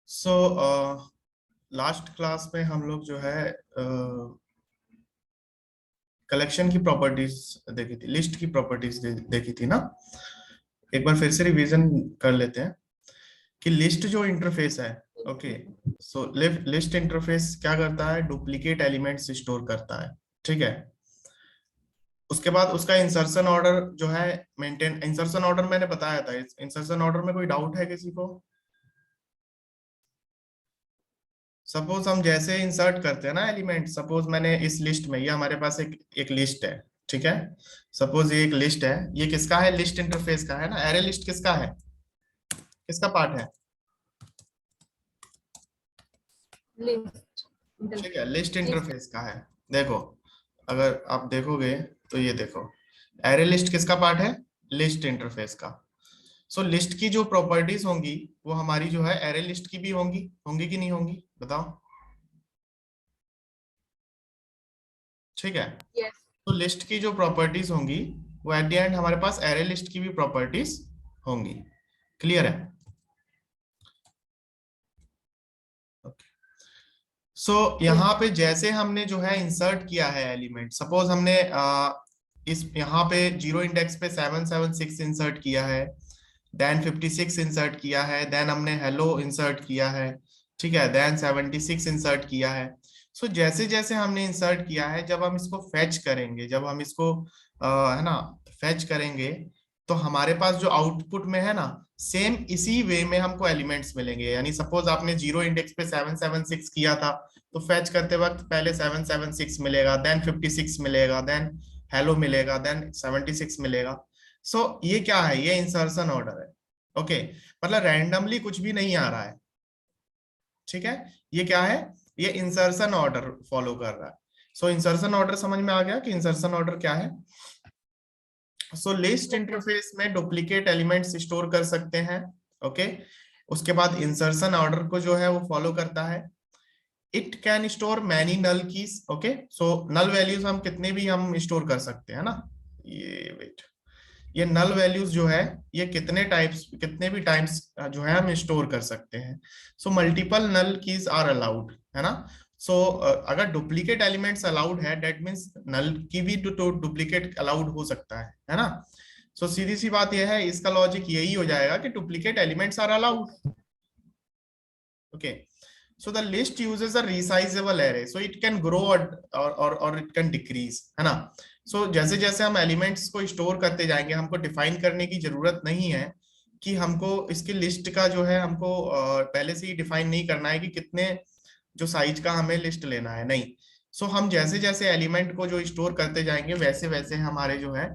So last class में हम लोग जो है कलेक्शन की प्रॉपर्टीज देखी थी, लिस्ट की प्रॉपर्टीज देखी थी ना। एक बार फिर से रिवीजन कर लेते हैं कि लिस्ट जो इंटरफेस है, ओके। सो लिस्ट इंटरफेस क्या करता है? डुप्लीकेट एलिमेंट्स स्टोर करता है, ठीक है। उसके बाद उसका इंसर्शन ऑर्डर जो है मेंटेन, इंसर्शन ऑर्डर मैंने बताया था। इंसर्शन ऑर्डर में कोई डाउट है किसी को? सपोज हम जैसे इंसर्ट करते हैं ना एलिमेंट, सपोज मैंने इस लिस्ट में, ये हमारे पास एक लिस्ट है, ठीक है। सपोज ये एक लिस्ट है, ये किसका है? लिस्ट इंटरफेस का है ना। एरे लिस्ट किसका है? किसका पार्ट है? ठीक है, लिस्ट इंटरफेस का है। देखो, अगर आप देखोगे तो ये देखो, एरे लिस्ट किसका पार्ट है? लिस्ट इंटरफेस का। सो लिस्ट की जो प्रॉपर्टीज होंगी वो हमारी जो है एरे लिस्ट की भी होंगी, होंगी कि नहीं होंगी? बताओ। ठीक है। तो लिस्ट की जो प्रॉपर्टीज होंगी वो एट द एंड हमारे पास एरे लिस्ट की भी प्रॉपर्टीज होंगी। क्लियर है? सो यहाँ पे जैसे हमने जो है इंसर्ट किया है एलिमेंट, सपोज हमने इस यहाँ पे जीरो इंडेक्स पे 776 इंसर्ट किया है, देन 56 इंसर्ट किया है, देन हमने हेलो इंसर्ट किया है, ठीक है, देन 76 इंसर्ट किया है। सो जैसे जैसे हमने इंसर्ट किया है, जब हम इसको फेच करेंगे, जब हम इसको है ना फेच करेंगे, तो हमारे पास जो आउटपुट में है ना, सेम इसी वे में हमको एलिमेंट्स मिलेंगे। यानी सपोज आपने जीरो इंडेक्स पे 776 किया था, तो फेच करते वक्त पहले 776 मिलेगा, देन 56 मिलेगा, देन हेलो मिलेगा, देन 76 मिलेगा। सो ये क्या है? ये इंसर्शन ऑर्डर है, ओके। मतलब रैंडमली कुछ भी नहीं आ रहा है, ठीक है। ये क्या है? ये इंसर्शन ऑर्डर फॉलो कर रहा है। सो इंसर्शन ऑर्डर समझ में आ गया कि इंसर्शन ऑर्डर क्या है? सो लिस्ट इंटरफेस में डुप्लीकेट एलिमेंट्स स्टोर कर सकते हैं, ओके। उसके बाद इंसर्शन ऑर्डर को जो है वो फॉलो करता है। It can store many null keys, okay. So null values हम कितने भी हम स्टोर कर सकते हैं ना। ये वेट, ये नल वैल्यूज जो है, ये कितने टाइप्स, कितने भी टाइम्स जो है हम स्टोर कर सकते हैं। So multiple null keys are allowed, है ना। सो अगर डुप्लीकेट एलिमेंट्स अलाउड है, दैट मींस नल की भी तो डुप्लीकेट अलाउड हो सकता है ना। सो सीधी सी बात यह है, इसका लॉजिक यही हो जाएगा कि duplicate elements are allowed, okay. So the list uses a resizable array, so it can grow or it can decrease, है ना। So जैसे जैसे हम एलिमेंट्स को स्टोर करते जाएंगे, हमको डिफाइन करने की जरूरत नहीं है कि हमको इसकी लिस्ट का जो है, हमको पहले से ही डिफाइन नहीं करना है कि कितने जो साइज का हमें लिस्ट लेना है, नहीं। सो हम जैसे जैसे एलिमेंट को जो स्टोर करते जाएंगे, वैसे वैसे हमारे जो है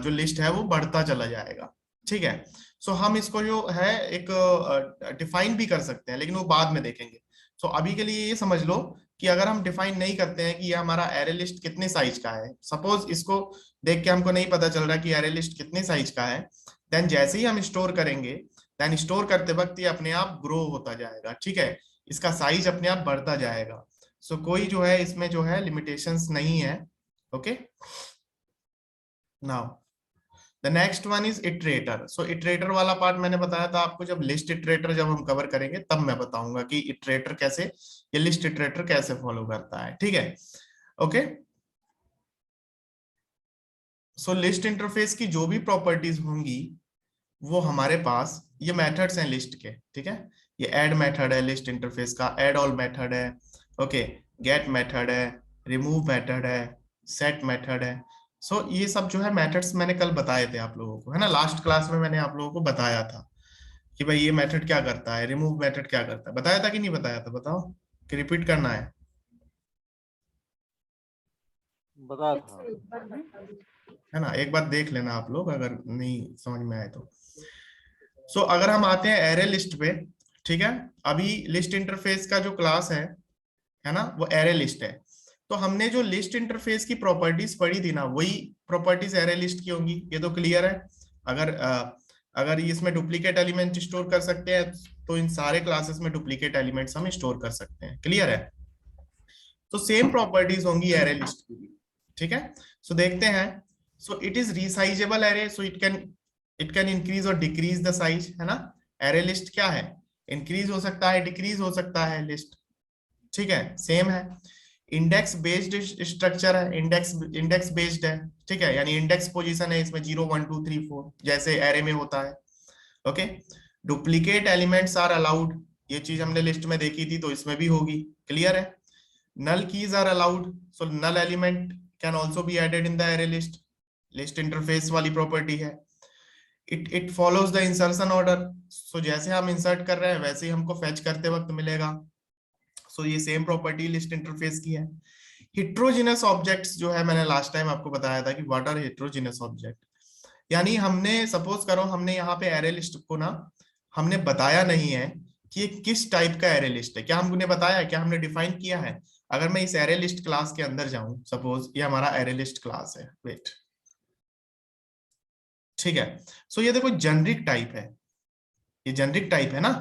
जो लिस्ट है वो बढ़ता चला जाएगा, ठीक है। सो हम इसको जो है एक डिफाइन भी कर सकते हैं, लेकिन वो बाद में देखेंगे। सो अभी के लिए ये समझ लो कि अगर हम डिफाइन नहीं करते हैं कि ये हमारा एरे लिस्ट कितने साइज का है, सपोज इसको देख के हमको नहीं पता चल रहा कि एरे लिस्ट कितने साइज का है, देन जैसे ही हम स्टोर करेंगे, देन स्टोर करते वक्त ये अपने आप ग्रो होता जाएगा, ठीक है। इसका साइज अपने आप बढ़ता जाएगा। सो कोई जो है इसमें जो है लिमिटेशंस नहीं है, okay. Now the next one is iterator. So iterator वाला पार्ट मैंने बताया था आपको, जब लिस्ट इटरेटर जब हम कवर करेंगे तब मैं बताऊंगा कि इटरेटर कैसे, ये लिस्ट इटरेटर कैसे फॉलो करता है, ठीक है, ओके। सो लिस्ट इंटरफेस की जो भी प्रॉपर्टीज होंगी वो हमारे पास, ये मेथड्स हैं लिस्ट के, ठीक है। ये ऐड मेथड है लिस्ट इंटरफेस का, ऐड ऑल मेथड है, ओके। गेट मेथड है, रिमूव मेथड है, सेट मेथड है। सो ये सब जो है मेथड्स मैंने कल बताए थे आप लोगों को, है ना। लास्ट क्लास में मैंने आप लोगों को बताया था कि भाई ये मेथड क्या करता है, रिमूव मेथड क्या करता है। बताया था कि नहीं बताया था? बताओ, कि रिपीट करना है? बता था, है ना। एक बार देख लेना आप लोग अगर नहीं समझ में आए तो। सो अगर हम आते हैं एरे लिस्ट पे, ठीक है। अभी लिस्ट इंटरफेस का जो क्लास है ना, वो एरे लिस्ट है। तो हमने जो लिस्ट इंटरफेस की प्रॉपर्टीज पढ़ी थी ना, वही प्रॉपर्टीज एरे लिस्ट की होंगी, ये तो क्लियर है। अगर अगर इसमें डुप्लीकेट एलिमेंट स्टोर कर सकते हैं, तो इन सारे क्लासेस में डुप्लीकेट एलिमेंट्स हम स्टोर कर सकते हैं, क्लियर है। तो सेम प्रॉपर्टीज होंगी एरे लिस्ट की भी, ठीक है। सो देखते हैं। So it is resizable array, so it can increase और डिक्रीज द साइज, है ना। एरे लिस्ट क्या है? इंक्रीज हो सकता है, डिक्रीज हो सकता है लिस्ट, ठीक है, सेम है। इंडेक्स बेस्ड स्ट्रक्चर है, इंडेक्स बेस्ड है, ठीक है, यानी इंडेक्स पोजीशन है इसमें 0 1 2 3 4 जैसे एरे में होता है। Okay, duplicate elements are allowed, ये चीज हमने लिस्ट में देखी थी तो इसमें भी होगी, क्लियर है। null keys are allowed, so null element can also be added in the array list, list interface वाली प्रॉपर्टी है। it follows the insertion order, so जैसे हम इंसर्ट कर रहे हैं वैसे ही हमको फेच करते वक्त मिलेगा, so ये सेम प्रॉपर्टी लिस्ट इंटरफेस की है। हिट्रोजिनस ऑब्जेक्ट्स जो है, मैंने लास्ट टाइम आपको बताया था कि व्हाट आर हिट्रोजिनस ऑब्जेक्ट, यानी हमने सपोज करो हमने यहाँ पे एरे लिस्ट को ना, हमने बताया नहीं है कि ये किस टाइप का एरे लिस्ट है, क्या हमने बताया है, क्या हमने डिफाइन किया है। अगर मैं इस एरे लिस्ट क्लास के अंदर जाऊं, सपोज ये हमारा एरे लिस्ट क्लास है, वेट, ठीक है, सो ये देखो जेनरिक टाइप है, ये जेनरिक टाइप है ना,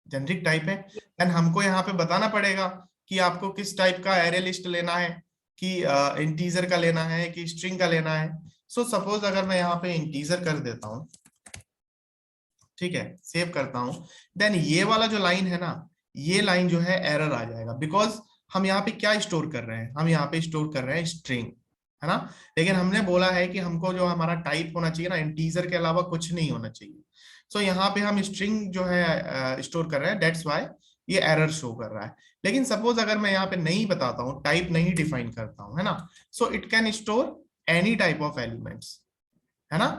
जेनरिक टाइप है। देन हमको यहाँ पे बताना पड़ेगा कि आपको किस टाइप का एरे लिस्ट लेना है, कि इंटीजर का लेना है कि स्ट्रिंग का लेना है। सो सपोज अगर मैं यहाँ पे इंटीजर कर देता हूँ, ठीक है, सेव करता हूं, देन ये वाला जो लाइन है ना, ये लाइन जो है एरर आ जाएगा, बिकॉज हम यहाँ पे क्या स्टोर कर रहे हैं, हम यहाँ पे स्टोर कर रहे हैं स्ट्रिंग, है ना। लेकिन हमने बोला है कि हमको जो हमारा टाइप होना चाहिए ना, इंटीजर के अलावा कुछ नहीं होना चाहिए। सो यहाँ पे हम स्ट्रिंग जो है स्टोर कर रहे हैं, दैट्स वाई ये एरर शो कर रहा है। लेकिन सपोज अगर मैं यहाँ पे नहीं बताता हूँ, टाइप नहीं डिफाइन करता हूँ, है ना, so it can store any type of elements, है ना।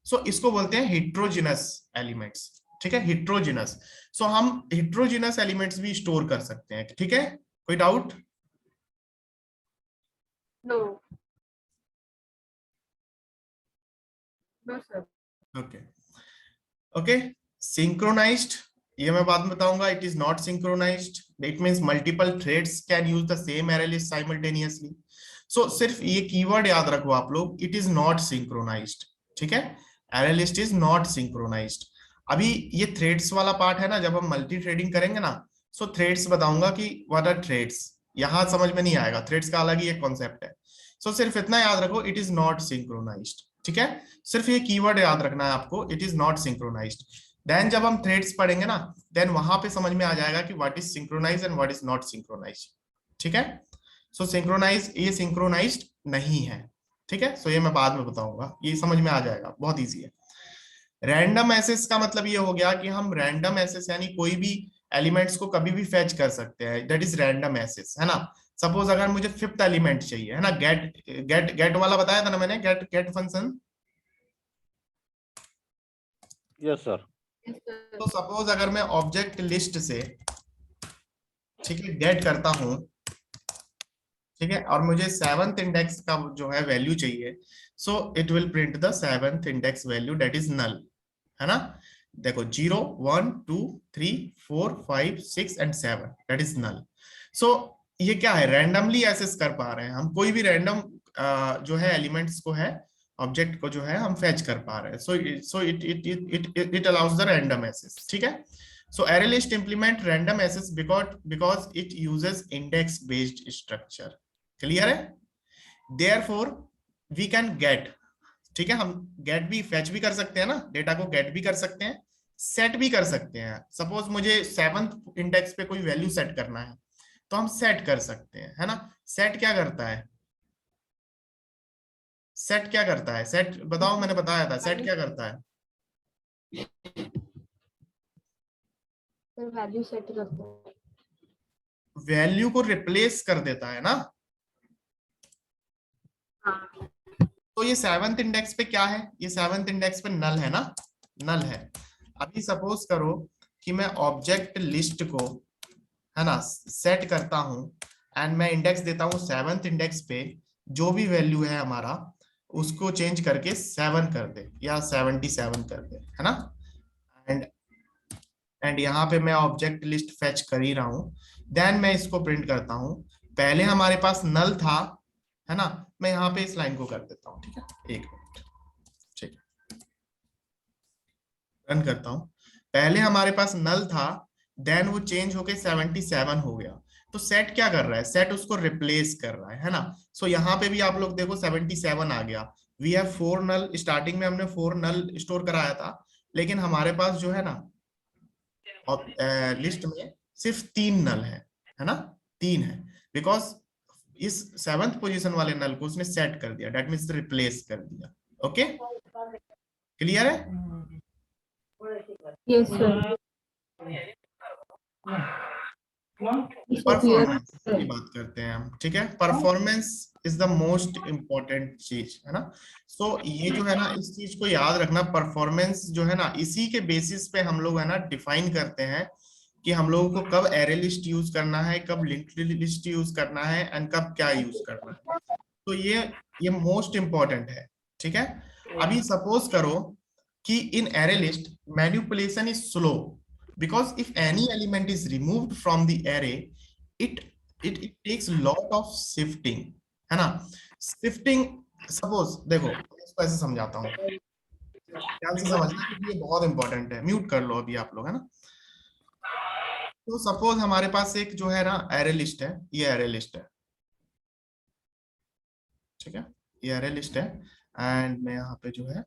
सो इसको बोलते हैं हिट्रोजिनस एलिमेंट्स, ठीक है, हिट्रोजिनस। सो हम हिट्रोजिनस एलिमेंट्स भी स्टोर कर सकते हैं, ठीक है, कोई doubt? No no sir. Okay okay, synchronized, ये मैं बाद में बताऊंगा। It is not synchronized, it means multiple threads can use the same array list simultaneously. So सिर्फ ये कीवर्ड याद रखो आप लोग, इट इज नॉट सिंक्रोनाइज्ड, ठीक है, array list is not synchronized. अभी ये थ्रेड्स वाला पार्ट है ना, जब हम मल्टी थ्रेडिंग करेंगे ना, सो थ्रेड्स बताऊंगा कि व्हाट आर थ्रेड्स, यहां समझ में नहीं आएगा, थ्रेड्स का अलग ही एक कॉन्सेप्ट है। सो सिर्फ इतना याद रखो, इट इज नॉट सिंक्रोनाइज्ड, ठीक है, सिर्फ ये कीवर्ड याद रखना है आपको, it is not synchronized. Then जब हम थ्रेड्स पढ़ेंगे ना, देन वहां पे समझ में आ जाएगा कि what is synchronize and what is not synchronize, ठीक है। सो सिंक्रोनाइज, ये सिंक्रोनाइज्ड नहीं है, ठीक है, सो ये मैं बाद में बताऊंगा, ये समझ में आ जाएगा, बहुत इजी है। रैंडम एक्सेस का मतलब ये हो गया कि हम रैंडम एक्सेस यानी कोई भी एलिमेंट्स को कभी भी फेच कर सकते हैं, दैट इज रैंडम एक्सेस, है ना। सपोज अगर मुझे फिफ्थ एलिमेंट चाहिए, है ना, गेट वाला बताया था ना मैंने, गेट फंक्शन। Yes sir. तो सपोज अगर मैं ऑब्जेक्ट लिस्ट से, ठीक है, गेट करता हूं, ठीक है, और मुझे 7th इंडेक्स का जो है वैल्यू चाहिए, so it will print the 7th index value, that is null, है ना। देखो 0 1 2 3 4 5 6 एंड 7, दैट इज नल। सो ये क्या है, रैंडमली एक्सेस कर पा रहे हैं हम, कोई भी रैंडम जो है एलिमेंट्स को है, ऑब्जेक्ट को जो है हम फेच कर पा रहे हैं। So it allows the random access, ठीक है। So array list implement random access because it uses index based structure, clear है। Therefore we can get, ठीक है, हम get भी fetch भी कर सकते हैं ना, डेटा को get भी कर सकते हैं, set भी कर सकते हैं। सपोज मुझे 7th इंडेक्स पे कोई वैल्यू सेट करना है तो हम सेट कर सकते हैं, है ना। सेट क्या करता है, सेट क्या करता है, सेट बताओ, मैंने बताया था सेट क्या करता है, वैल्यू सेट करते हैं, वैल्यू को रिप्लेस कर देता है ना। हाँ तो ये 7th इंडेक्स पे क्या है, ये 7th इंडेक्स पे नल है ना, नल है। अभी सपोज करो कि मैं ऑब्जेक्ट लिस्ट को, है ना, सेट करता हूं एंड मैं इंडेक्स देता हूं 7th इंडेक्स पे, जो भी वैल्यू है हमारा उसको चेंज करके 7 कर दे या 77 कर दे, है ना। एंड यहाँ पे मैं ऑब्जेक्ट लिस्ट फेच कर ही रहा हूँ, देन मैं इसको प्रिंट करता हूँ। पहले हमारे पास नल था, है ना, मैं यहाँ पे इस लाइन को कर देता हूँ, ठीक है, एक मिनट, ठीक है, रन करता हूँ। पहले हमारे पास नल था, देन वो चेंज होके 77 हो गया। तो सेट क्या कर रहा है, सेट उसको रिप्लेस कर रहा है ना। सो यहाँ पे भी आप लोग देखो 77 आ गया। वी हैव 4 नल, स्टार्टिंग में हमने 4 नल स्टोर कराया था, लेकिन हमारे पास जो है ना लिस्ट में सिर्फ 3 नल है ना, 3 है, बिकॉज इस 7th पोजीशन वाले नल को उसने सेट कर दिया, दैट मीन्स रिप्लेस कर दिया। ओके, क्लियर है? Yes, sir. परफॉर्मेंस की बात करते हैं हम, ठीक है। Performance is the most important चीज, है ना। सो ये जो है ना, इस चीज को याद रखना, परफॉर्मेंस जो है ना, इसी के बेसिस पे हम लोग है ना डिफाइन करते हैं कि हम लोगों को कब एरे लिस्ट यूज करना है, कब लिंक्ड लिस्ट यूज करना है, एंड कब क्या यूज करना है। तो ये मोस्ट इंपॉर्टेंट है, ठीक है। अभी सपोज करो कि इन array list manipulation is slow, because if any element is removed from the array, it takes lot of shifting, है ना। shifting, suppose देखो इसको ऐसे समझाता हूँ, ध्यान से समझना क्योंकि ये बहुत इंपॉर्टेंट है। म्यूट कर लो अभी आप लोग, है ना। तो सपोज हमारे पास एक जो है ना एरे लिस्ट है, ये एरे लिस्ट है, ठीक है, ये एरे लिस्ट है, एंड मैं यहाँ पे जो है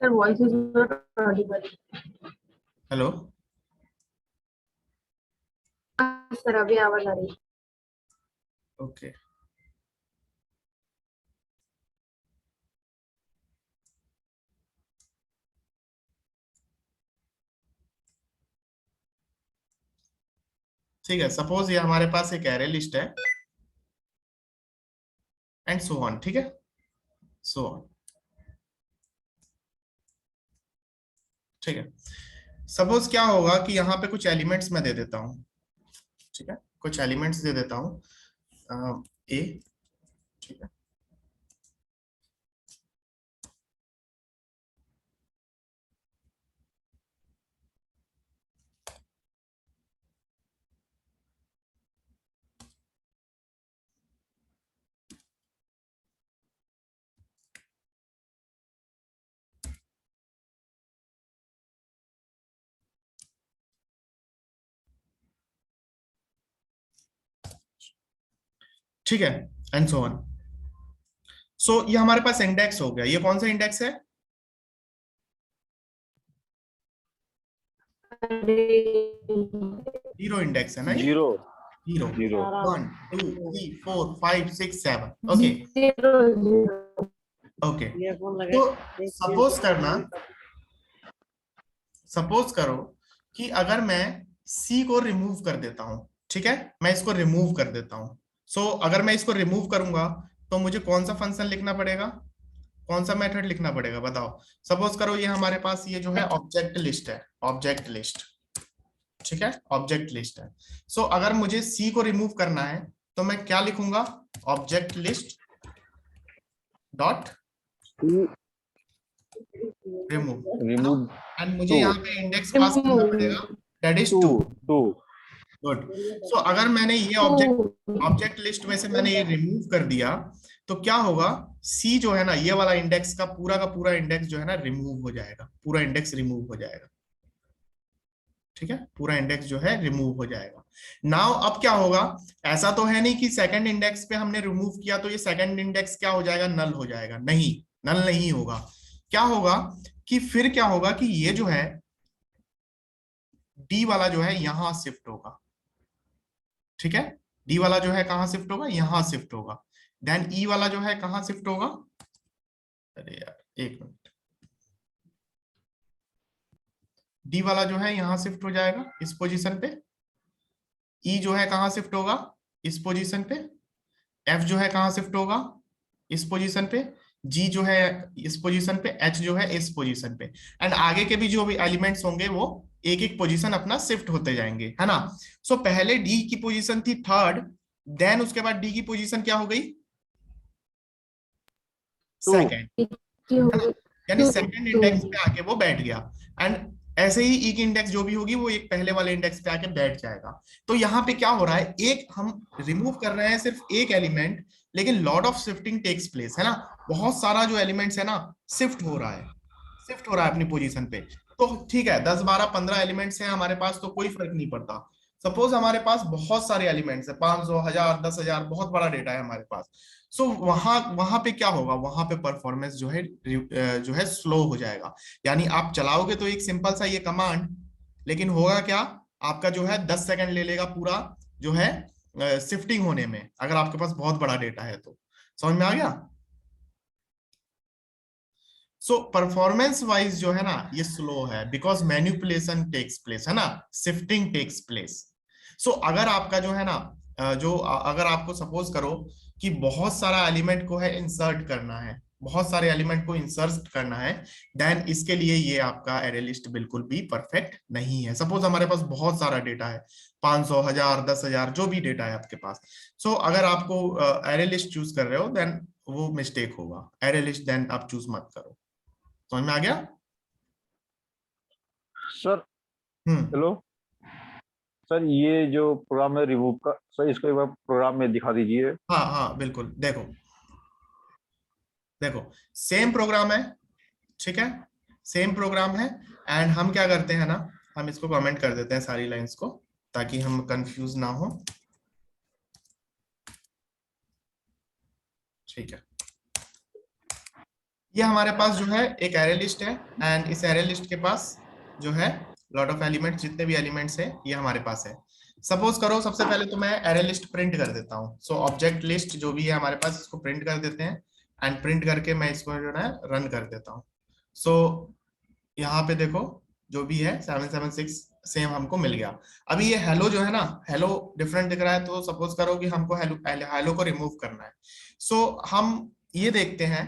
Sir, voice is not audible. Hello, Sir, अभी आवाज आ रही है. ओके ठीक है। सपोज ये हमारे पास एक एरे लिस्ट है एंड सो ऑन, ठीक है, सो ऑन, ठीक है। सपोज क्या होगा कि यहाँ पे कुछ एलिमेंट्स मैं दे देता हूँ, ठीक है, कुछ एलिमेंट्स दे देता हूँ ए, ठीक है, ठीक है, एंड सो ऑन। सो ये हमारे पास इंडेक्स हो गया। ये कौन सा इंडेक्स है? जीरो इंडेक्स है ना, ये zero zero, zero 1 2 3 4 5 6 7, okay okay. तो सपोज करो कि अगर मैं सी को रिमूव कर देता हूं, ठीक है, मैं इसको रिमूव कर देता हूं। सो अगर मैं इसको रिमूव करूंगा तो मुझे कौन सा फंक्शन लिखना पड़ेगा, कौन सा मेथड लिखना पड़ेगा, बताओ। सपोज करो ये हमारे पास ये जो है ऑब्जेक्ट लिस्ट है, ऑब्जेक्ट लिस्ट, ठीक है, ऑब्जेक्ट लिस्ट है। सो अगर मुझे सी को रिमूव करना है तो मैं क्या लिखूंगा, object list dot remove, and मुझे यहाँ पे इंडेक्स पास करना पड़ेगा, दैट इज 2। गुड। सो अगर मैंने ये ऑब्जेक्ट लिस्ट में से मैंने ये रिमूव कर दिया तो क्या होगा, सी जो है ना, ये वाला इंडेक्स का पूरा इंडेक्स जो है ना रिमूव हो जाएगा, पूरा इंडेक्स रिमूव हो जाएगा, ठीक है, पूरा इंडेक्स जो है रिमूव हो जाएगा। नाउ अब क्या होगा, ऐसा तो है नहीं कि सेकंड इंडेक्स पे हमने रिमूव किया तो ये सेकंड इंडेक्स क्या हो जाएगा, नल हो जाएगा, नहीं, नल नहीं होगा। क्या होगा कि फिर क्या होगा कि ये जो है डी वाला जो है यहां शिफ्ट होगा, ठीक है, डी वाला जो है कहां शिफ्ट होगा, यहां शिफ्ट होगा। देन ई वाला जो है कहां शिफ्ट होगा, अरे यार एक मिनट, डी वाला जो है यहां शिफ्ट हो जाएगा इस पोजीशन पे, ई जो है कहां शिफ्ट होगा, इस पोजीशन पे, एफ जो है कहां शिफ्ट होगा, इस पोजीशन पे, जी जो है इस पोजीशन पे, एच जो है इस पोजीशन पे, एंड आगे के भी जो भी एलिमेंट्स होंगे वो एक एक पोजीशन अपना शिफ्ट होते जाएंगे, है ना। सो पहले डी की पोजीशन थी 3rd, देन उसके बाद डी की पोजीशन क्या हो गई, 2nd, यानी सेकंड इंडेक्स पे आके वो बैठ गया, एंड ऐसे ही ई की इंडेक्स जो भी होगी वो एक पहले वाले इंडेक्स पे आके बैठ जाएगा। तो यहाँ पे क्या हो रहा है, एक हम रिमूव कर रहे हैं सिर्फ एक एलिमेंट, लेकिन lot of shifting takes place, है ना, बहुत सारा जो एलिमेंट्स है ना शिफ्ट हो रहा है, शिफ्ट हो रहा है अपनी पोजीशन पे। तो ठीक है, 10 12 15 एलिमेंट्स हैं हमारे पास तो कोई फर्क नहीं पड़ता। सपोज हमारे पास बहुत सारे एलिमेंट्स है, 500, 1000, 10,000, बहुत बड़ा डेटा है हमारे पास। सो वहां वहां पे क्या होगा, वहां पे परफॉर्मेंस जो है स्लो हो जाएगा। यानी आप चलाओगे तो एक सिंपल सा ये कमांड, लेकिन होगा क्या, आपका जो है 10 सेकंड ले लेगा पूरा जो है शिफ्टिंग होने में, अगर आपके पास बहुत बड़ा डेटा है तो। समझ में आ गया? सो परफॉर्मेंस वाइज जो है ना ये स्लो है, बिकॉज मैनिपुलेशन टेक्स प्लेस, है ना, शिफ्टिंग टेक्स प्लेस। सो अगर आपका जो है ना अगर आपको सपोज करो कि बहुत सारा एलिमेंट को है इंसर्ट करना है, बहुत सारे एलिमेंट को इंसर्ट करना है, देन इसके लिए ये आपका एरे लिस्ट बिल्कुल भी परफेक्ट नहीं है। सपोज हमारे पास बहुत सारा डेटा है, 500, 1000, 10,000, जो भी डेटा है आपके पास। सो अगर आपको एरे लिस्ट चूज कर रहे हो देन वो मिस्टेक होगा, एरे लिस्ट देन आप चूज मत करो। समझ में आ गया? सर हेलो सर, ये जो प्रोग्राम है रिमूव का, सर इसको एक बार प्रोग्राम में दिखा दीजिए। हाँ हाँ बिल्कुल, देखो देखो सेम प्रोग्राम है, ठीक है, सेम प्रोग्राम है। एंड हम क्या करते हैं ना, हम इसको कमेंट कर देते हैं सारी लाइंस को, ताकि हम कंफ्यूज ना हो। ठीक है, ये हमारे पास जो है एक एरे लिस्ट है, एंड इस एरे लिस्ट के पास जो है लॉट ऑफ एलिमेंट्स, जितने भी एलिमेंट्स है ये हमारे पास है। सपोज करो सबसे पहले तो मैं एरे लिस्ट प्रिंट कर देता हूँ। सो ऑब्जेक्ट लिस्ट जो भी है हमारे पास, इसको प्रिंट कर देते हैं, एंड प्रिंट करके मैं इसको जो है रन कर देता हूँ। सो यहाँ पे देखो जो भी है 776 सेम हमको मिल गया। अभी ये हेलो जो है ना, हेलो डिफरेंट दिख रहा है, तो सपोज करो कि हमको हेलो हेलो को रिमूव करना है। सो हम ये देखते हैं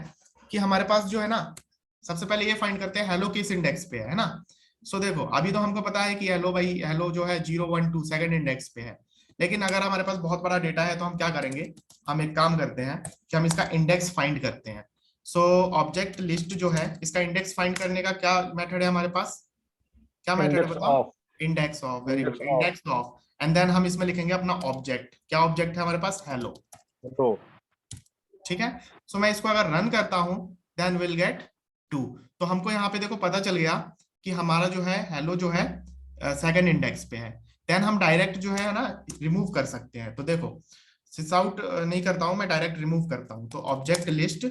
कि हमारे पास जो है ना, सबसे पहले ये फाइंड करते हैं हेलो किस इंडेक्स पे है ना। सो देखो अभी तो हमको पता है कि हेलो भाई, हेलो जो है 0, 1, 2 सेकंड इंडेक्स पे है। लेकिन अगर हमारे पास बहुत बड़ा डेटा है तो हम क्या करेंगे, हम एक काम करते हैं कि हम इसका इंडेक्स फाइंड करते हैं। सो ऑब्जेक्ट लिस्ट जो है, इसका इंडेक्स फाइंड करने का क्या मेथड है हमारे पास, क्या मेथड है इंडेक्स बताओ? Of. Index of, very good, index of. Index of. And then हम इसमें लिखेंगे अपना ऑब्जेक्ट, क्या ऑब्जेक्ट है हमारे पास, हेलो। तो ठीक है, सो मैं इसको अगर रन करता हूं देन विल गेट 2। तो हमको यहाँ पे देखो पता चल गया कि हमारा जो है हेलो जो है सेकंड इंडेक्स पे है। देन हम डायरेक्ट जो है ना रिमूव कर सकते हैं। तो देखो सिस आउट नहीं करता हूं मैं, डायरेक्ट रिमूव करता हूं। तो object list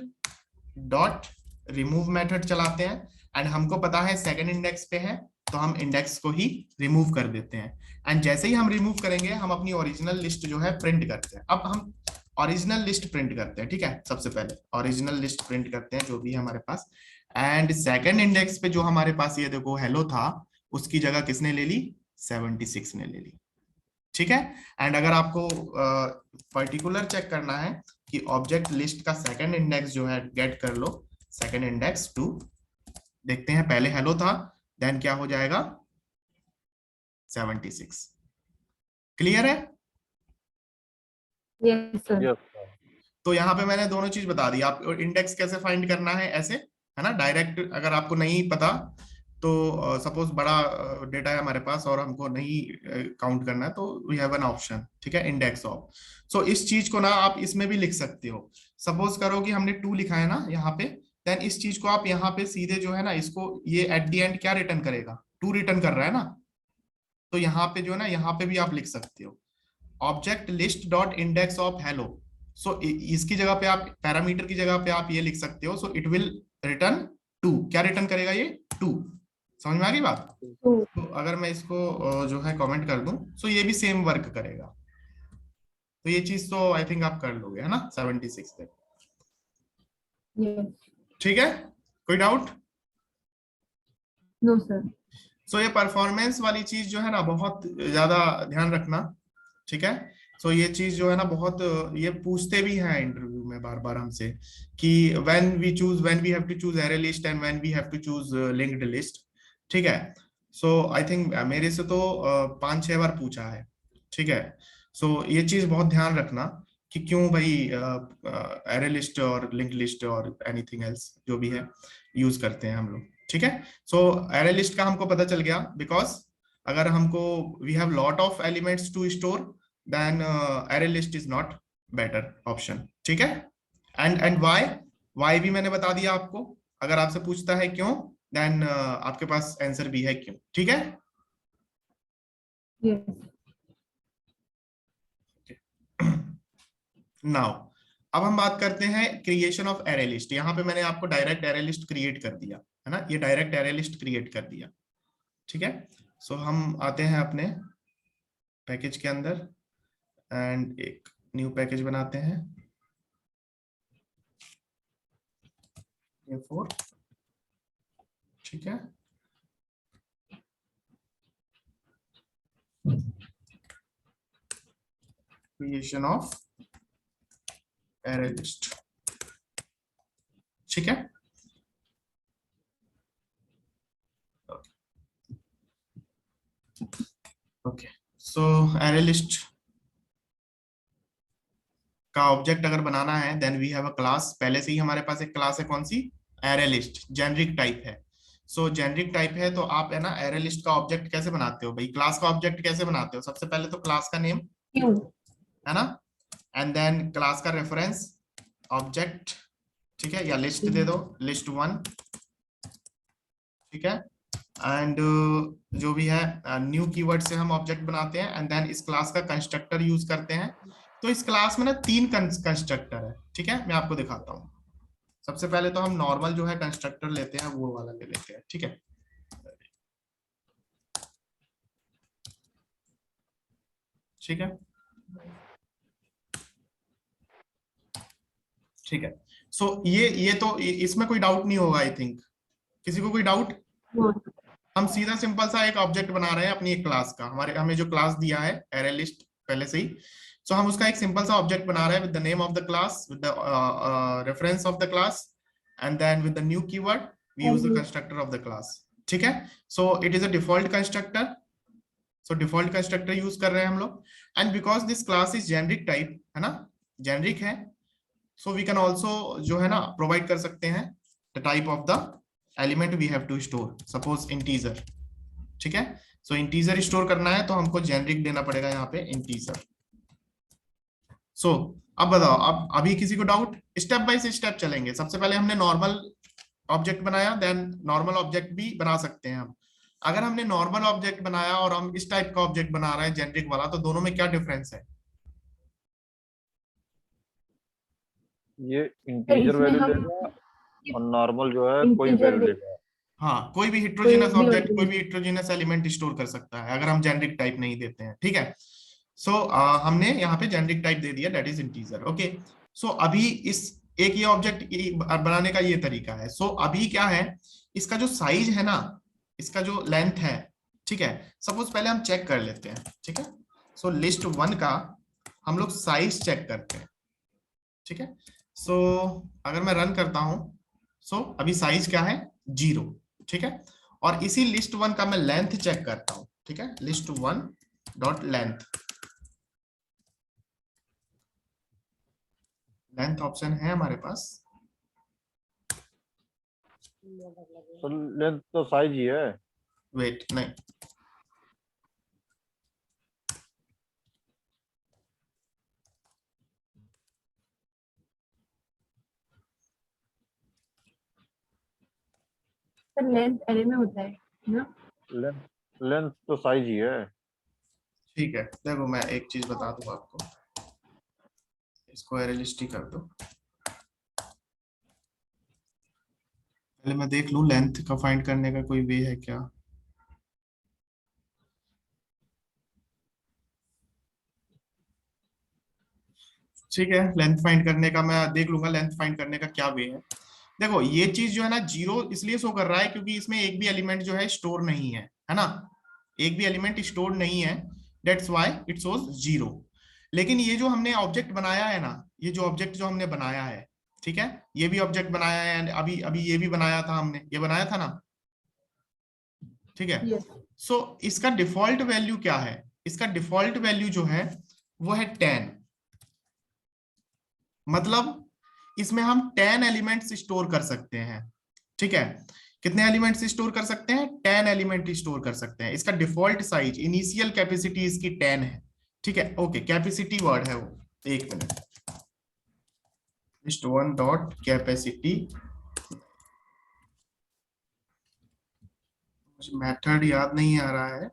dot remove method चलाते हैं, एंड हमको पता है सेकंड इंडेक्स पे है, तो हम इंडेक्स को ही रिमूव कर देते हैं। एंड जैसे ही हम रिमूव करेंगे हम अपनी ओरिजिनल लिस्ट जो है प्रिंट करते हैं। अब हम ओरिजिनल लिस्ट प्रिंट करते हैं, ठीक है, सबसे पहले ओरिजिनल लिस्ट प्रिंट करते हैं जो भी है हमारे पास। एंड सेकंड इंडेक्स पे जो हमारे पास ये देखो हेलो था, उसकी जगह किसने ले ली, 76 ने ले ली। ठीक है, एंड अगर आपको पर्टिकुलर चेक करना है कि ऑब्जेक्ट लिस्ट का सेकंड इंडेक्स जो है गेट कर लो, सेकंड इंडेक्स 2, देखते हैं पहले हेलो था, देन क्या हो जाएगा 76। क्लियर है? Yes, sir. यस तो यहाँ पे मैंने दोनों चीज बता दी, आप इंडेक्स कैसे फाइंड करना है ऐसे, है ना, डायरेक्ट। अगर आपको नहीं पता तो सपोज बड़ा डेटा है हमारे पास और हमको नहीं काउंट करना है, तो वी हैव एन ऑप्शन, ठीक है, इंडेक्स ऑफ। सो इस चीज को ना आप इसमें भी लिख सकते हो। सपोज करो कि हमने 2 लिखा है ना यहाँ पे, देन इस चीज को आप यहाँ पे सीधे जो है ना, इसको ये एट द एंड क्या रिटर्न करेगा, 2 रिटर्न कर रहा है ना, तो यहाँ पे जो है ना, यहाँ पे भी आप लिख सकते हो object list dot index of hello. So इसकी जगह पे आप पैरामीटर की जगह पे आप ये लिख सकते हो, सो इट विल रिटर्न 2। क्या रिटर्न करेगा ये, 2। समझ में आ गई बात? Two. तो अगर मैं इसको जो है कमेंट कर दूं, सो ये भी सेम वर्क करेगा। तो ये चीज तो आई थिंक आप कर लोगे, है ना, 76 तक। Yes. ठीक है, कोई डाउट? No, sir. सो ये परफॉर्मेंस वाली चीज जो है ना बहुत ज्यादा ध्यान रखना, ठीक है। सो ये चीज जो है ना बहुत, ये पूछते भी हैं इंटरव्यू में बार बार हमसे कि when we have to choose array list and when we have to choose linked list, ठीक है। सो आई थिंक मेरे से तो 5-6 बार पूछा है, ठीक है। सो ये चीज बहुत ध्यान रखना कि क्यों भाई एरे लिस्ट और लिंक्ड लिस्ट और एनीथिंग एल्स जो भी है यूज करते हैं हम लोग, ठीक है। सो एरे लिस्ट का हमको पता चल गया, बिकॉज अगर हमको we have lot of elements to store, then array list is not better option, ठीक है। एंड वाई भी मैंने बता दिया आपको। अगर आपसे पूछता है क्यों, देन आपके पास आंसर भी है क्यों, ठीक है। Yes. नाउ अब हम बात करते हैं क्रिएशन ऑफ एरे लिस्ट। यहाँ पे मैंने आपको डायरेक्ट एरे लिस्ट क्रिएट कर दिया है ना, ये डायरेक्ट एरे लिस्ट क्रिएट कर दिया, ठीक है। सो हम आते हैं अपने पैकेज के अंदर एंड एक न्यू पैकेज बनाते हैं, A4, ठीक है। क्रिएशन ऑफ एरे लिस्ट, ठीक है। ओके, सो एरे लिस्ट का ऑब्जेक्ट अगर बनाना है then we have a class. पहले से ही हमारे पास एक क्लास है, कौन सी, एरे लिस्ट, जेनरिक टाइप है। सो जेनरिक टाइप है तो आप है ना एरे लिस्ट का ऑब्जेक्ट कैसे बनाते हो भाई, क्लास का ऑब्जेक्ट कैसे बनाते हो? सबसे पहले तो क्लास का नेम Q. है ना, एंड देन क्लास का रेफरेंस ऑब्जेक्ट, ठीक है, या लिस्ट दे दो, लिस्ट 1, ठीक है। एंड जो भी है न्यू कीवर्ड से हम ऑब्जेक्ट बनाते हैं एंड देन इस क्लास का कंस्ट्रक्टर यूज करते हैं। तो इस क्लास में ना 3 कंस्ट्रक्टर है, ठीक है, मैं आपको दिखाता हूँ। सबसे पहले तो हम नॉर्मल जो है कंस्ट्रक्टर लेते हैं, वो वाला ले लेते हैं, ठीक है। ठीक है, ठीक है। सो ये तो इसमें कोई डाउट नहीं होगा आई थिंक, किसी को कोई डाउट? No. हम सीधा सिंपल सा एक ऑब्जेक्ट बना रहे हैं अपनी एक क्लास का, हमारे हमें जो क्लास दिया है एरे लिस्ट पहले से ही, सो हम उसका एक सिंपल सा ऑब्जेक्ट बना रहे हैं with the name of the class, with the reference of the class and then with the new keyword we use the constructor of the class, ठीक है। So it is a default constructor, so default constructor use कर रहे हैं हम लोग। And because this class is generic type है ना, generic है, सो वी कैन ऑल्सो जो है ना प्रोवाइड कर सकते हैं the type of the element we have to store, suppose integer, ठीक है। सो इंटीजर स्टोर करना है तो हमको जेनरिक देना पड़ेगा यहाँ पे इंटीजर। सो अब बताओ, अब अभी किसी को डाउट? स्टेप बाय स्टेप चलेंगे। सबसे पहले हमने नॉर्मल ऑब्जेक्ट बनाया, देन नॉर्मल ऑब्जेक्ट भी बना सकते हैं हम। अगर हमने नॉर्मल ऑब्जेक्ट बनाया और हम इस टाइप का ऑब्जेक्ट बना रहे हैं जेनरिक वाला, तो दोनों में क्या डिफरेंस है? ये सर इंटीजर इसमें वैल्यू हम लेगा और नॉर्मल जो है कोई इंटीजर वैल्यू लेगा। हाँ, कोई भी कोई हिट्रोजीनस भी ऑब्जेक्ट, कोई वैल्यू। भी हिट्रोजीनस एलिमेंट स्टोर कर सकता है अगर हम जेनरिक टाइप नहीं देते हैं, ठीक है। सो हमने यहाँ पे जेनरिक टाइप दे दिया, दैट इज इंटीजर, ओके। सो अभी इस एक ये ऑब्जेक्ट बनाने का ये तरीका है। सो अभी क्या है, इसका जो साइज है ना, इसका जो लेंथ है, ठीक है, सपोज पहले हम चेक कर लेते हैं, ठीक है। सो लिस्ट 1 का हम लोग साइज चेक करते हैं, ठीक है। सो अगर मैं रन करता हूं, सो अभी साइज क्या है, 0, ठीक है। और इसी लिस्ट 1 का मैं लेंथ चेक करता हूं, ठीक है, list 1 dot length, length option है हमारे पास। तो लेंथ तो साइज ही है। वेट, नहीं, सर लेंथ एरे में होता है ना। लेंथ लेंथ तो साइज ही है। ठीक है, देखो मैं एक चीज बता दूं आपको, इसको एरे लिस्ट ही कर दो। पहले मैं देख लूं लेंथ का फाइंड करने का कोई वे है क्या। ठीक है, लेंथ फाइंड करने का मैं देख लूंगा, लेंथ फाइंड करने का क्या वे है। देखो ये चीज जो है ना 0 इसलिए शो कर रहा है क्योंकि इसमें एक भी एलिमेंट जो है स्टोर नहीं है ना, एक भी एलिमेंट स्टोर नहीं है, दैट्स व्हाई इट शोज 0। लेकिन ये जो हमने ऑब्जेक्ट बनाया है ना, ये जो ऑब्जेक्ट जो हमने बनाया है, ठीक है, ये भी ऑब्जेक्ट बनाया है, अभी अभी ये भी बनाया था हमने, ये बनाया था ना, ठीक है। यस। सो इसका डिफॉल्ट वैल्यू क्या है, इसका डिफॉल्ट वैल्यू जो है वो है 10, मतलब इसमें हम 10 एलिमेंट्स स्टोर कर सकते हैं, ठीक है। कितने एलिमेंट्स स्टोर कर सकते हैं, 10 एलिमेंट स्टोर कर सकते हैं। इसका डिफॉल्ट साइज, इनिशियल कैपेसिटी इसकी 10 है, ठीक है। ओके, कैपेसिटी वर्ड है वो, एक मिनट, लिस्ट 1 डॉट कैपेसिटी, मुझे मेथड याद नहीं आ रहा है,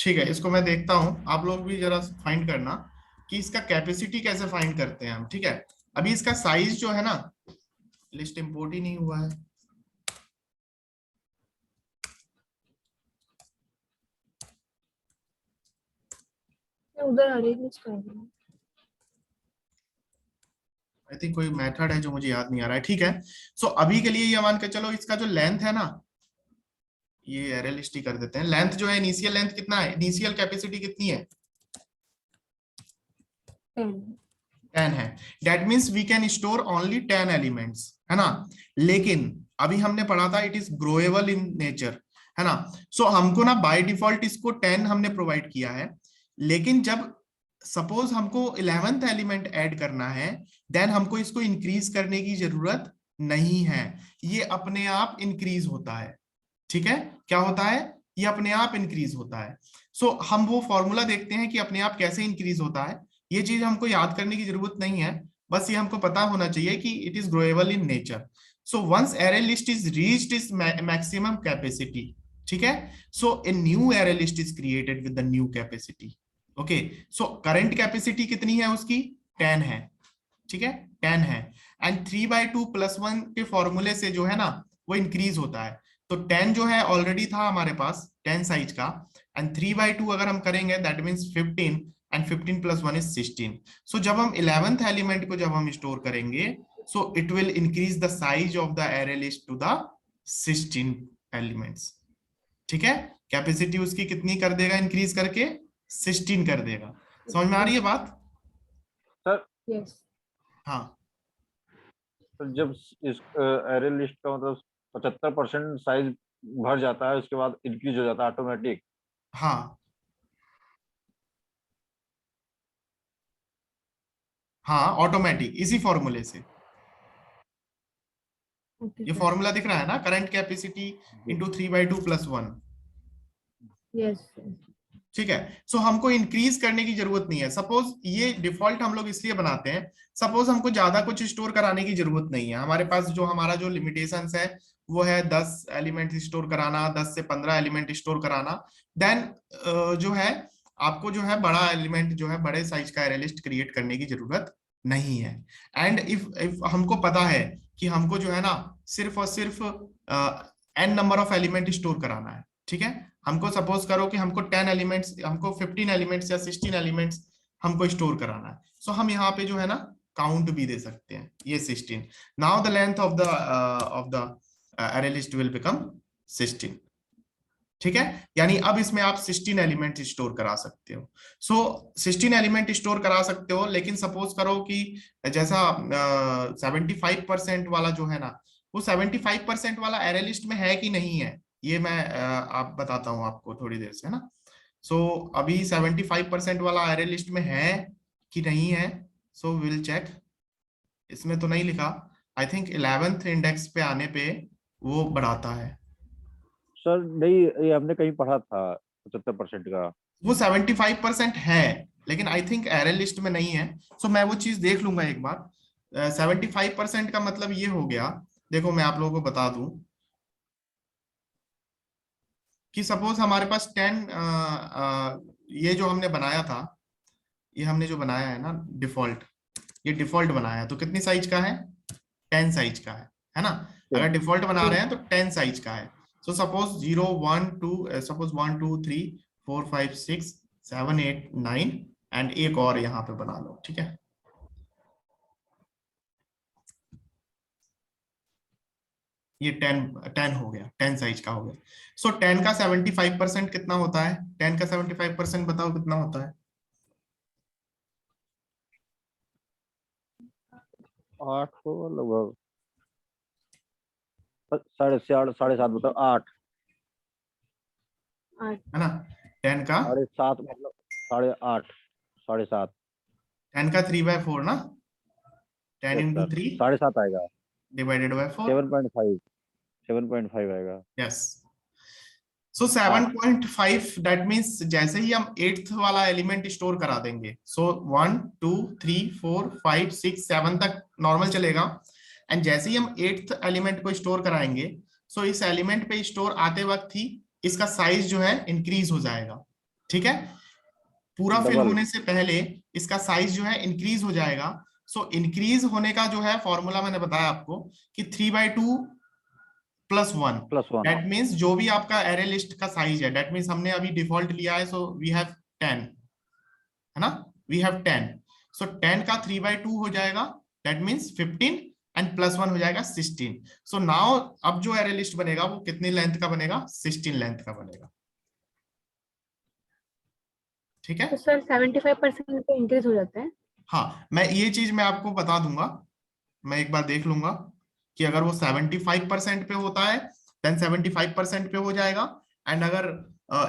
ठीक है, इसको मैं देखता हूं, आप लोग भी जरा फाइंड करना कि इसका कैपेसिटी कैसे फाइंड करते हैं हम। ठीक है, अभी इसका साइज जो है ना, लिस्ट इंपोर्ट ही नहीं हुआ है। मैं उधर अरेंज कर रही हूँ। आई थिंक कोई मेथड है जो मुझे याद नहीं आ रहा है। ठीक है, सो अभी के लिए ये मान के चलो, इसका जो लेंथ है ना, ये एरे लिस्ट ही कर देते हैं। लेंथ जो है, इनिशियल लेंथ कितना है, इनिशियल कैपेसिटी कितनी है, 10 है। That means we can store only 10 elements, है ना। लेकिन अभी हमने पढ़ा था it is growable in nature, है ना। सो हमको ना बाय डिफॉल्ट इसको 10 हमने प्रोवाइड किया है, लेकिन जब सपोज हमको 11th एलिमेंट ऐड करना है, देन हमको इसको इंक्रीज करने की जरूरत नहीं है, ये अपने आप इंक्रीज होता है। ठीक है, क्या होता है, ये अपने आप इंक्रीज होता है। सो हम वो फॉर्मूला देखते हैं कि अपने आप कैसे इंक्रीज होता है। ये चीज हमको याद करने की जरूरत नहीं है, बस ये हमको पता होना चाहिए कि it is growable in nature. So once array list is reached is maximum capacity, ठीक है, so a new array list is created with the new capacity. Okay, so current capacity कितनी है उसकी, 10 है। ठीक है, 10 है, एंड 3/2 + 1 के फॉर्मूले से जो है ना वो इंक्रीज होता है। तो 10 जो है ऑलरेडी था हमारे पास 10 साइज का, एंड 3/2 अगर हम करेंगे that means 15, and 15 + 1 is 16। So जब हम 11th एलिमेंट को जब हम स्टोर करेंगे, so it will increase the size of the array list to the 16 elements. ठीक है, कैपेसिटी उसकी कितनी कर देगा, इंक्रीज करके 16 कर देगा। समझ में आ रही है बात? Sir yes. हाँ, तो जब इस एरे लिस्ट का मतलब 75% साइज भर जाता है, उसके बाद इंक्रीज हो जाता है ऑटोमेटिक। हाँ, हाँ, ऑटोमेटिक, इसी फॉर्मूले से। ये फॉर्मूला दिख रहा है ना, करंट कैपेसिटी इंटू 3/2 + 1। यस। ठीक है, सो हमको इंक्रीज करने की जरूरत नहीं है। सपोज ये डिफॉल्ट हम लोग इसलिए बनाते हैं, सपोज हमको ज्यादा कुछ स्टोर कराने की जरूरत नहीं है। हमारे पास जो हमारा जो लिमिटेशंस है वो है 10 एलिमेंट स्टोर कराना, 10 से 15 एलिमेंट स्टोर कराना। देन जो है आपको जो है बड़ा एलिमेंट जो है बड़े साइज का एरे लिस्ट क्रिएट करने की जरूरत नहीं है। एंड इफ हमको पता है कि हमको जो है ना सिर्फ और सिर्फ n number of element store कराना है। ठीक है, हमको सपोज करो कि हमको 10 एलिमेंट्स, हमको 15 एलिमेंट्स या 16 एलिमेंट्स हमको स्टोर कराना है। सो हम यहाँ पे जो है ना काउंट भी दे सकते हैं, ये 16। Now the length of the array list will become 16। ठीक है, यानी अब इसमें आप 16 एलिमेंट स्टोर करा सकते हो। सो 16 एलिमेंट स्टोर करा सकते हो, लेकिन सपोज करो कि जैसा 75% वाला जो है ना, वो 75% वाला एरे लिस्ट में है कि नहीं है, ये मैं आप बताता हूं आपको थोड़ी देर से, है ना। सो अभी 75% वाला एरे लिस्ट में है कि नहीं है, सो विल चेक। इसमें तो नहीं लिखा, आई थिंक 11th इंडेक्स पे आने पे वो बढ़ाता है। सर नहीं, ये हमने कहीं पढ़ा था 75% का। वो 75% है, लेकिन आई थिंक एरे लिस्ट में नहीं है। सो मैं वो चीज देख लूंगा एक बार। 75% का मतलब ये हो गया, देखो मैं आप लोगों को बता दूं कि सपोज हमारे पास 10 ये जो हमने बनाया था, ये हमने जो बनाया है ना डिफॉल्ट, ये डिफॉल्ट बनाया है, तो कितनी साइज का है, 10 साइज का है ना। अगर डिफॉल्ट बना रहे हैं तो 10 साइज का है। सो सपोज 0 1 2, सपोज 1 2 3 4 5 6 7 8 9, एंड एक और यहाँ पे बना लो। ठीक है, ये 10 हो गया, 10 साइज का हो गया। सो 10 का 75% कितना होता है, 10 का 75% बताओ कितना होता है। 8 को लगभग 7.5 बताओ, 8 है ना, 10 का 7.5 मतलब 8.5 7.5। 10 का 3/4 ना, 10 यस इंटू सर, 3 7.5 आएगा, डिवाइडेड बाय 4। 7.5 आएगा। Yes, so 8। 7.5 दैट मीन्स जैसे ही हम 8th वाला एलिमेंट स्टोर करा देंगे, सो 1 2 3 4 5 6 7 तक नॉर्मल चलेगा। एंड जैसे ही हम 8th एलिमेंट को स्टोर कराएंगे, सो इस एलिमेंट पे स्टोर आते वक्त ही इसका साइज जो है इंक्रीज हो जाएगा। ठीक है, पूरा फिल डबल। होने से पहले इसका साइज जो है इंक्रीज हो जाएगा। सो इंक्रीज होने का जो है फॉर्मूला मैंने बताया आपको कि 3/2 +1। +1। दैट मीन्स जो भी आपका एरे लिस्ट का साइज है, दैट मीन्स हमने अभी डिफॉल्ट लिया है, सो वी हैव 10, है ना, वी हैव 10। सो 10 का 3/2 हो जाएगा, दैट मीन्स 15 एंड +1 हो जाएगा 16। सो नाउ अब जो एरे लिस्ट बनेगा वो कितनी लेंथ का बनेगा, 16 लेंथ का बनेगा। ठीक है, तो सर 75% पे इंक्रीज हो जाता है। हाँ मैं ये चीज मैं आपको बता दूंगा, मैं एक बार देख लूंगा कि अगर वो 75% पे होता है देन 75% पे हो जाएगा, एंड अगर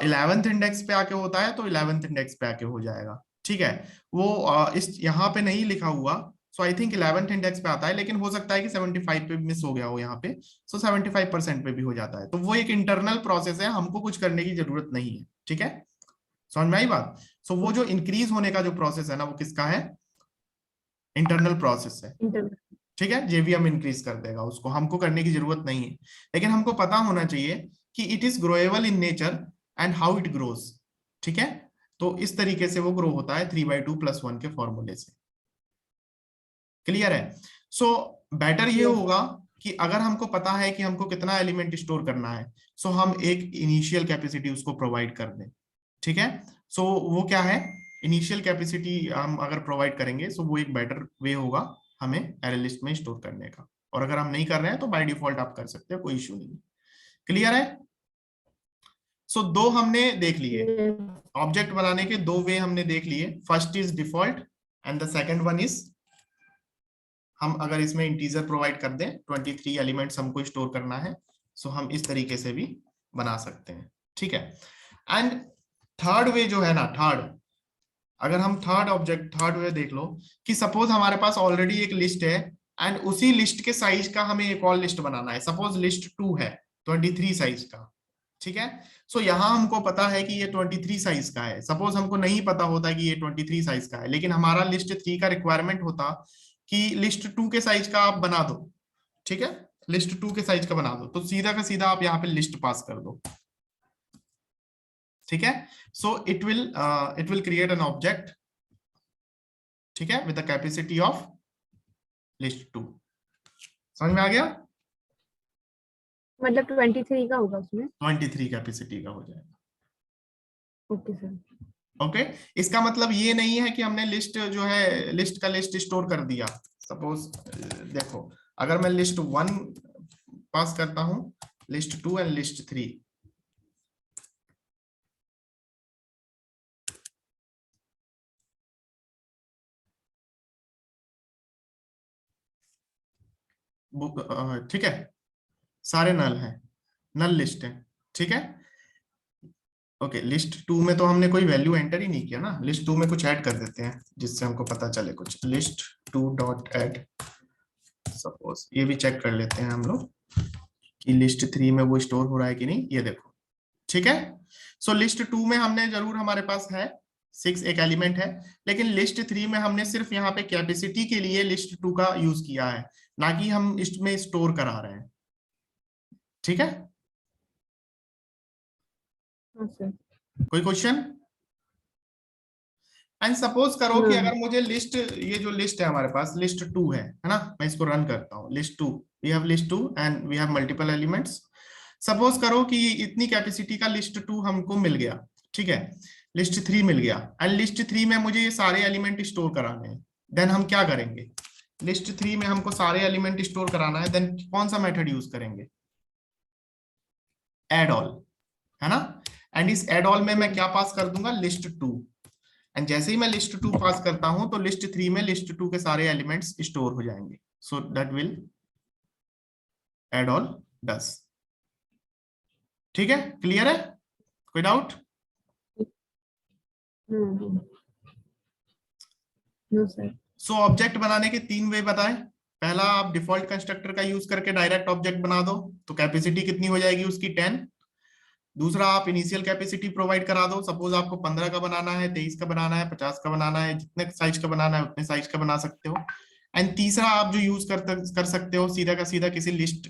11th इंडेक्स पे आके होता है तो 11th इंडेक्स पे आके हो जाएगा। ठीक है, वो इस यहाँ पे नहीं लिखा हुआ, सो आई थिंक 11th इंडेक्स पे आता है, लेकिन हो सकता है कि 75 पे मिस हो गया हो यहाँ पे, सो 75% पे भी हो जाता है। तो वो एक इंटरनल प्रोसेस है, हमको कुछ करने की जरूरत नहीं है। ठीक है, समझ में आई बात। सो वो जो इंक्रीज होने का जो प्रोसेस है ना, वो किसका है, इंटरनल प्रोसेस है। इंटरनल। ठीक है, जेवीएम इंक्रीज कर देगा उसको, हमको करने की जरूरत नहीं है, लेकिन हमको पता होना चाहिए कि it is growable in nature and how it grows. ठीक है, तो इस तरीके से वो ग्रो होता है 3/2 +1 के फॉर्मूले से। क्लियर है। सो बेटर ये होगा कि अगर हमको पता है कि हमको कितना एलिमेंट स्टोर करना है, सो हम एक इनिशियल कैपेसिटी उसको प्रोवाइड कर दें। ठीक है, सो वो क्या है, इनिशियल कैपेसिटी हम अगर प्रोवाइड करेंगे, सो वो एक बेटर वे होगा हमें एरे लिस्ट में स्टोर करने का। और अगर हम नहीं कर रहे हैं तो बाय डिफॉल्ट आप कर सकते हो, कोई इश्यू नहीं। क्लियर है। सो दो हमने देख लिए, ऑब्जेक्ट बनाने के दो वे हमने देख लिए। First is default and the second one is, हम अगर इसमें इंटीजर प्रोवाइड कर दें, 23 एलिमेंट्स हमको स्टोर करना है, सो हम इस तरीके से भी बना सकते हैं। ठीक है, एंड थर्ड वे जो है ना, थर्ड, अगर हम थर्ड वे देख लो कि सपोज हमारे पास ऑलरेडी एक लिस्ट है एंड उसी लिस्ट के साइज का हमें एक और लिस्ट बनाना है। सपोज लिस्ट 2 है 23 साइज का। ठीक है, सो यहां हमको पता है कि ये 23 साइज का है। सपोज हमको नहीं पता होता कि ये 23 साइज का है, लेकिन हमारा लिस्ट 3 का रिक्वायरमेंट होता कि लिस्ट 2 के साइज का आप बना दो। ठीक है, लिस्ट 2 के साइज का बना दो, तो सीधा का सीधा आप यहाँ पे लिस्ट पास कर दो। ठीक है, so it will create an object, ठीक है, with the capacity of list 2। समझ में आ गया, मतलब 23 का होगा उसमें। 23 कैपेसिटी का हो जाएगा। Okay sir. ओके, इसका मतलब ये नहीं है कि हमने लिस्ट जो है, लिस्ट का लिस्ट स्टोर कर दिया। सपोज देखो, अगर मैं लिस्ट 1 पास करता हूं, लिस्ट 2 एंड लिस्ट 3, ठीक है, सारे नल हैं, नल लिस्ट है। ठीक है, ओके, लिस्ट 2 में तो हमने कोई वैल्यू एंटर ही नहीं किया ना, लिस्ट 2 में कुछ ऐड कर देते हैं जिससे हमको पता चले कुछ। लिस्ट 2 डॉट ऐड, सपोज ये भी चेक कर लेते हैं हम लोग कि लिस्ट 3 में वो स्टोर हो रहा है कि नहीं, ये देखो। ठीक है, सो लिस्ट 2 में हमने जरूर, हमारे पास है 6 एक एलिमेंट है, लेकिन लिस्ट 3 में हमने सिर्फ यहाँ पे कैपेसिटी के लिए लिस्ट 2 का यूज किया है, ना कि हम इसमें स्टोर करा रहे हैं। ठीक है, हाँ सर। कोई क्वेश्चन। एंड सपोज करो कि अगर मुझे लिस्ट, ये जो लिस्ट है हमारे पास, लिस्ट 2 है ना, मैं इसको रन करता हूँ। List 2, we have list 2 and we have multiple elements. Suppose करो कि इतनी कैपेसिटी का लिस्ट 2 हमको मिल गया। ठीक है, लिस्ट 3 मिल गया एंड लिस्ट 3 में मुझे ये सारे एलिमेंट स्टोर कराने हैं। देन हम क्या करेंगे, लिस्ट 3 में हमको सारे एलिमेंट स्टोर कराना है, देन कौन सा मेथड यूज करेंगे, एड ऑल, है ना। एंड इस एड ऑल में मैं क्या पास कर दूंगा, लिस्ट 2, एंड जैसे ही मैं लिस्ट 2 पास करता हूं तो लिस्ट 3 में लिस्ट 2 के सारे एलिमेंट्स स्टोर हो जाएंगे। So that will add all डस। ठीक है, क्लियर है, कोई doubt. No sir. So object बनाने के 3 वे बताएं। पहला, आप डिफॉल्ट कंस्ट्रक्टर का यूज करके डायरेक्ट ऑब्जेक्ट बना दो, तो कैपेसिटी कितनी हो जाएगी उसकी, 10। दूसरा, आप इनिशियल कैपेसिटी प्रोवाइड करा दो। सपोज आपको 15 का बनाना है, 23 का बनाना है, 50 का बनाना है, जितने साइज का बनाना है उतने साइज का बना सकते हो। एंड तीसरा, आप जो यूज कर सकते हो, सीधा का सीधा किसी लिस्ट,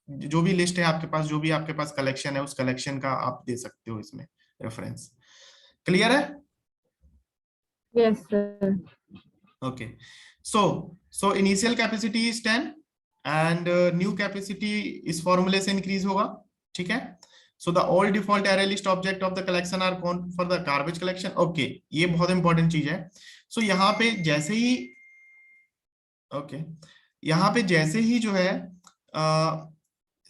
जो भी लिस्ट है आपके पास, जो भी आपके पास कलेक्शन है, उस कलेक्शन का आप दे सकते हो इसमें, रेफरेंस। क्लियर है? Yes, sir. Okay, so initial capacity is 10 and new capacity इस फॉर्मूले से इंक्रीज होगा, ठीक है। So the all default array list object of the collection are count for the garbage collection. Okay, ये बहुत इंपॉर्टेंट चीज है। So यहाँ पे जैसे ही यहाँ पे जैसे ही जो है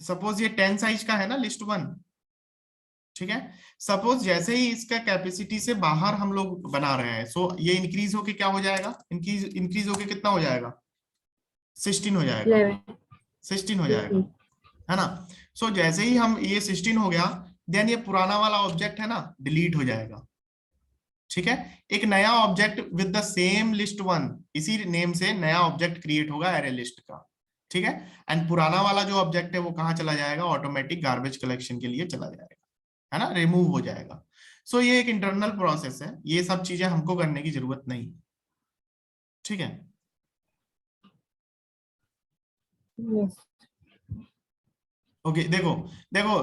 सपोज ये 10 साइज का है ना लिस्ट 1, ठीक है। सपोज जैसे ही इसका कैपेसिटी से बाहर हम लोग बना रहे हैं, सो ये इंक्रीज होके क्या हो जाएगा, इंक्रीज होके कितना हो जाएगा, 16 हो जाएगा, 16 हो जाएगा, है ना। सो जैसे ही हम ये 16 हो गया, देन ये पुराना वाला ऑब्जेक्ट है ना डिलीट हो जाएगा, ठीक है। एक नया object with the same list 1 इसी नेम से नया ऑब्जेक्ट क्रिएट होगा एरे लिस्ट का, ठीक है। एंड पुराना वाला जो ऑब्जेक्ट है वो कहाँ चला जाएगा, ऑटोमेटिक गार्बेज कलेक्शन के लिए चला जाएगा, है ना, रिमूव हो जाएगा। सो ये एक इंटरनल प्रोसेस है, ये सब चीजें हमको करने की जरूरत नहीं, ठीक है। Yes. ओके, देखो देखो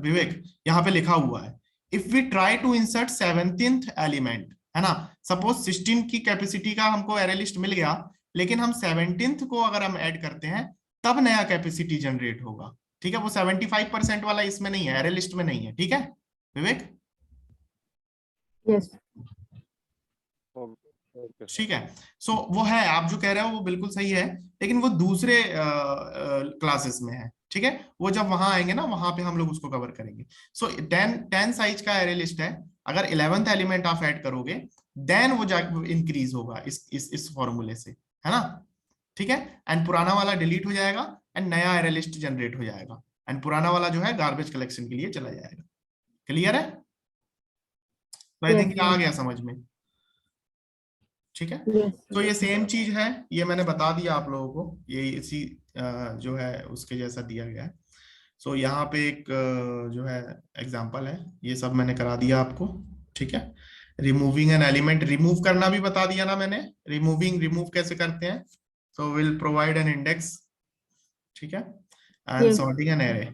विवेक यहाँ पे लिखा हुआ है, if we try to insert 17th element, है ना, सपोज 16 की कैपेसिटी का हमको एरे लिस्ट मिल गया, लेकिन हम 17th को अगर हम ऐड करते हैं तब नया कैपेसिटी जनरेट होगा, ठीक है। वो 75% वाला इसमें नहीं है, एरे लिस्ट में नहीं है, ठीक है विवेक। Yes. ठीक है। सो वो है, आप जो कह रहे हो वो बिल्कुल सही है, लेकिन वो दूसरे क्लासेस में है, ठीक है। वो जब वहां आएंगे ना, वहां पे हम लोग उसको कवर करेंगे। सो 10 साइज का एरे लिस्ट है, अगर 11th एलिमेंट आप ऐड करोगे देन वो इंक्रीज होगा इस फॉर्मूले से, है ना, ठीक है। एंड पुराना वाला डिलीट हो जाएगा एंड नया एरे लिस्ट जनरेट हो जाएगा, एंड पुराना वाला जो है गार्बेज कलेक्शन के लिए चला जाएगा। क्लियर है? तो आई थिंक आ गया समझ में, ठीक है। Yes. तो ये सेम चीज है, ये मैंने बता दिया आप लोगों को, ये इसी जो है उसके जैसा दिया गया है। सो यहाँ पे एक जो है एग्जांपल है, ये सब मैंने करा दिया आपको, ठीक है। रिमूविंग एन एलिमेंट, रिमूव करना भी बता दिया ना मैंने, रिमूव कैसे करते हैं। So will provide an index, ठीक है, एंड सॉर्टिंग एन एरे,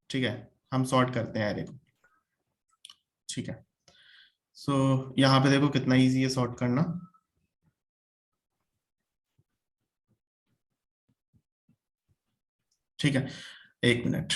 ठीक है, हम सॉर्ट करते हैं एरे को, ठीक है। सो यहाँ पे देखो कितना इजी है सॉर्ट करना, ठीक है। एक मिनट,